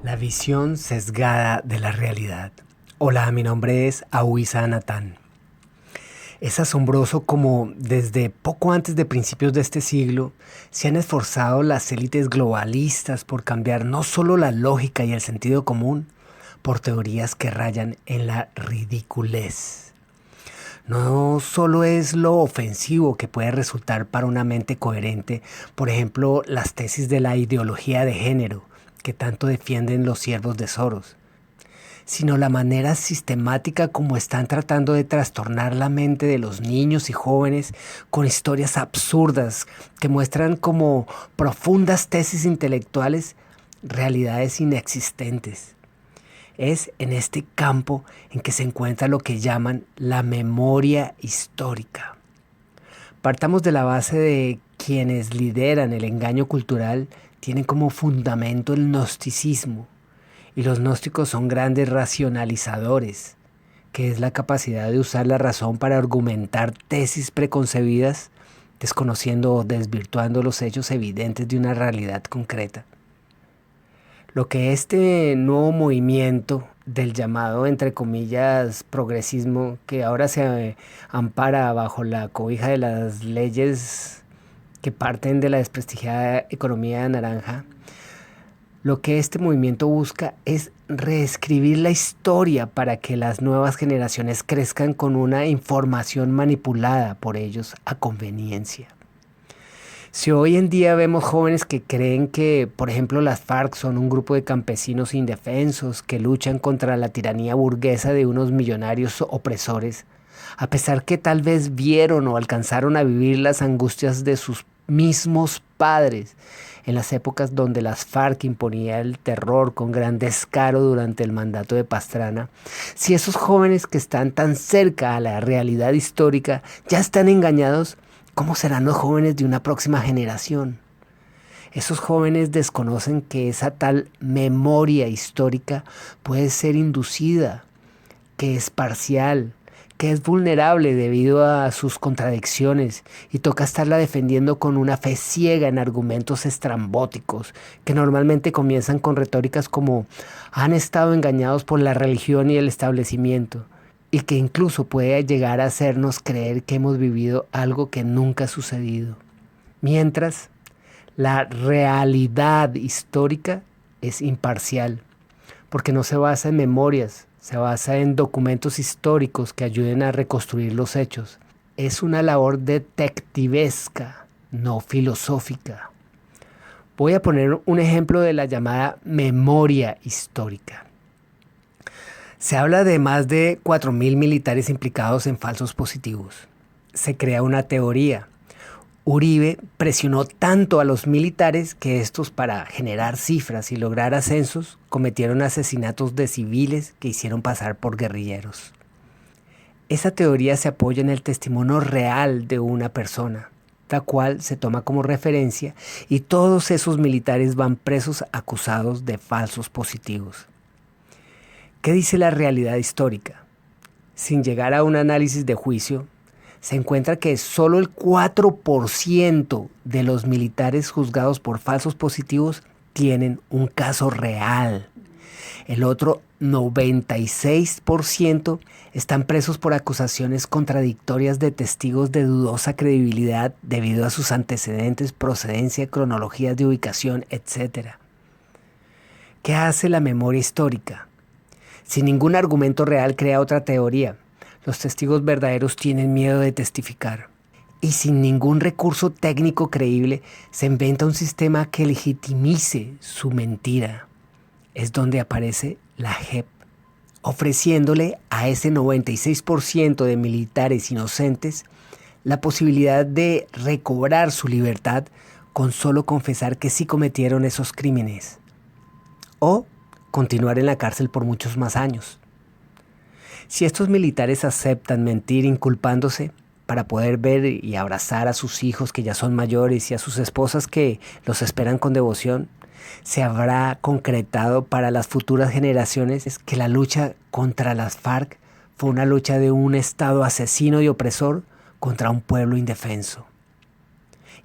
La visión sesgada de la realidad. Hola, mi nombre es Ahuiza Natán. Es asombroso cómo desde poco antes de principios de este siglo se han esforzado las élites globalistas por cambiar no solo la lógica y el sentido común por teorías que rayan en la ridiculez. No solo es lo ofensivo que puede resultar para una mente coherente, por ejemplo, las tesis de la ideología de género que tanto defienden los siervos de Soros, sino la manera sistemática como están tratando de trastornar la mente de los niños y jóvenes con historias absurdas que muestran como profundas tesis intelectuales realidades inexistentes. Es en este campo en que se encuentra lo que llaman la memoria histórica. Partamos de la base de quienes lideran el engaño cultural tienen como fundamento el gnosticismo, y los gnósticos son grandes racionalizadores, que es la capacidad de usar la razón para argumentar tesis preconcebidas, desconociendo o desvirtuando los hechos evidentes de una realidad concreta. Lo que este nuevo movimiento del llamado, entre comillas, progresismo, que ahora se ampara bajo la cobija de las leyes que parten de la desprestigiada economía naranja, lo que este movimiento busca es reescribir la historia para que las nuevas generaciones crezcan con una información manipulada por ellos a conveniencia. Si hoy en día vemos jóvenes que creen que, por ejemplo, las FARC son un grupo de campesinos indefensos que luchan contra la tiranía burguesa de unos millonarios opresores, a pesar que tal vez vieron o alcanzaron a vivir las angustias de sus mismos padres en las épocas donde las FARC imponía el terror con gran descaro durante el mandato de Pastrana, si esos jóvenes que están tan cerca a la realidad histórica ya están engañados, ¿cómo serán los jóvenes de una próxima generación? Esos jóvenes desconocen que esa tal memoria histórica puede ser inducida, que es parcial, que es vulnerable debido a sus contradicciones y toca estarla defendiendo con una fe ciega en argumentos estrambóticos que normalmente comienzan con retóricas como han estado engañados por la religión y el establecimiento, y que incluso puede llegar a hacernos creer que hemos vivido algo que nunca ha sucedido. Mientras, la realidad histórica es imparcial, porque no se basa en memorias, se basa en documentos históricos que ayuden a reconstruir los hechos. Es una labor detectivesca, no filosófica. Voy a poner un ejemplo de la llamada memoria histórica. Se habla de más de 4.000 militares implicados en falsos positivos. Se crea una teoría. Uribe presionó tanto a los militares que estos, para generar cifras y lograr ascensos, cometieron asesinatos de civiles que hicieron pasar por guerrilleros. Esa teoría se apoya en el testimonio real de una persona, la cual se toma como referencia, y todos esos militares van presos acusados de falsos positivos. ¿Qué dice la realidad histórica? Sin llegar a un análisis de juicio, se encuentra que solo el 4% de los militares juzgados por falsos positivos tienen un caso real. El otro 96% están presos por acusaciones contradictorias de testigos de dudosa credibilidad debido a sus antecedentes, procedencia, cronologías de ubicación, etc. ¿Qué hace la memoria histórica? Sin ningún argumento real crea otra teoría. Los testigos verdaderos tienen miedo de testificar. Y sin ningún recurso técnico creíble se inventa un sistema que legitimice su mentira. Es donde aparece la JEP, ofreciéndole a ese 96% de militares inocentes la posibilidad de recobrar su libertad con solo confesar que sí cometieron esos crímenes. O continuar en la cárcel por muchos más años. Si estos militares aceptan mentir inculpándose para poder ver y abrazar a sus hijos que ya son mayores y a sus esposas que los esperan con devoción, se habrá concretado para las futuras generaciones que la lucha contra las FARC fue una lucha de un Estado asesino y opresor contra un pueblo indefenso.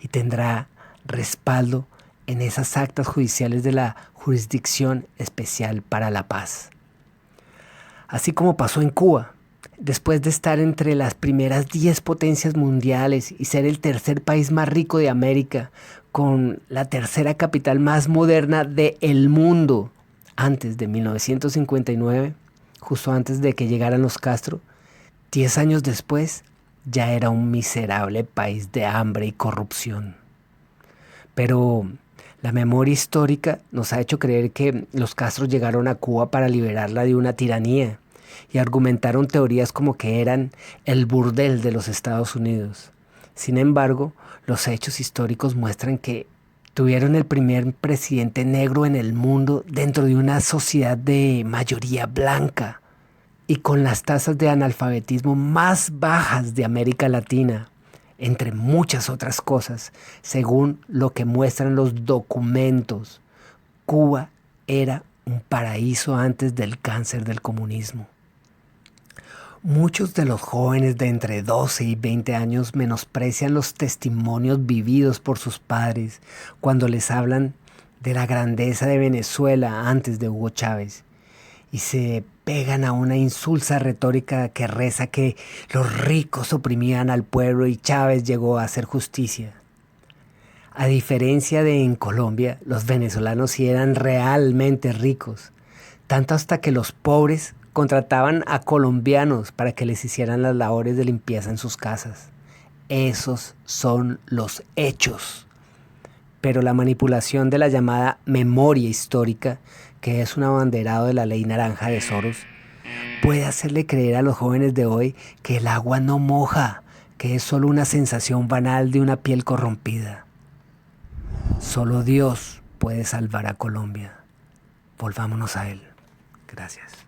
Y tendrá respaldo en esas actas judiciales de la Jurisdicción Especial para la Paz. Así como pasó en Cuba, después de estar entre las primeras 10 potencias mundiales y ser el tercer país más rico de América, con la tercera capital más moderna del mundo, antes de 1959, justo antes de que llegaran los Castro, 10 años después, ya era un miserable país de hambre y corrupción. Pero la memoria histórica nos ha hecho creer que los Castro llegaron a Cuba para liberarla de una tiranía y argumentaron teorías como que eran el burdel de los Estados Unidos. Sin embargo, los hechos históricos muestran que tuvieron el primer presidente negro en el mundo dentro de una sociedad de mayoría blanca y con las tasas de analfabetismo más bajas de América Latina, entre muchas otras cosas, según lo que muestran los documentos. Cuba era un paraíso antes del cáncer del comunismo. Muchos de los jóvenes de entre 12 y 20 años menosprecian los testimonios vividos por sus padres cuando les hablan de la grandeza de Venezuela antes de Hugo Chávez y se pegan a una insulsa retórica que reza que los ricos oprimían al pueblo y Chávez llegó a hacer justicia. A diferencia de en Colombia, los venezolanos sí eran realmente ricos, tanto hasta que los pobres contrataban a colombianos para que les hicieran las labores de limpieza en sus casas. Esos son los hechos. Pero la manipulación de la llamada memoria histórica, que es un abanderado de la ley naranja de Soros, puede hacerle creer a los jóvenes de hoy que el agua no moja, que es solo una sensación banal de una piel corrompida. Solo Dios puede salvar a Colombia. Volvámonos a Él. Gracias.